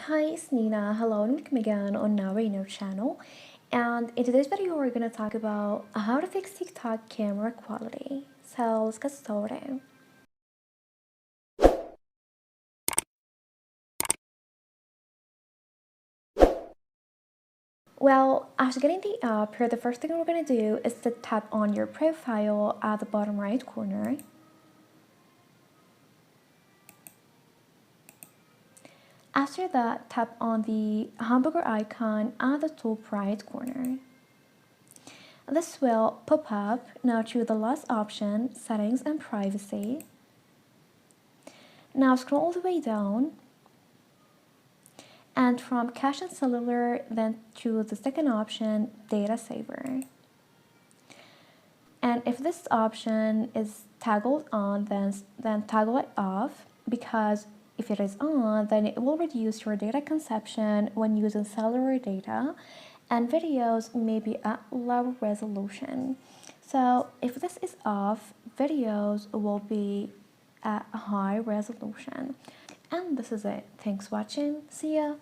Hi, it's Nina. Hello and welcome again on our channel. And in today's video, we're going to talk about how to fix TikTok camera quality. So let's get started. Well, after getting the app here, the first thing we're going to do is to tap on your profile at the bottom right corner. After that, tap on the hamburger icon at the top right corner. This will pop up. Now choose the last option, Settings and Privacy. Now scroll all the way down, and from Cache and Cellular, then choose the second option, Data Saver. And if this option is toggled on, then toggle it off, because if it is on, then it will reduce your data consumption when using cellular data, and videos may be at lower resolution. So if this is off, videos will be at a high resolution. And this is it. Thanks for watching. See ya.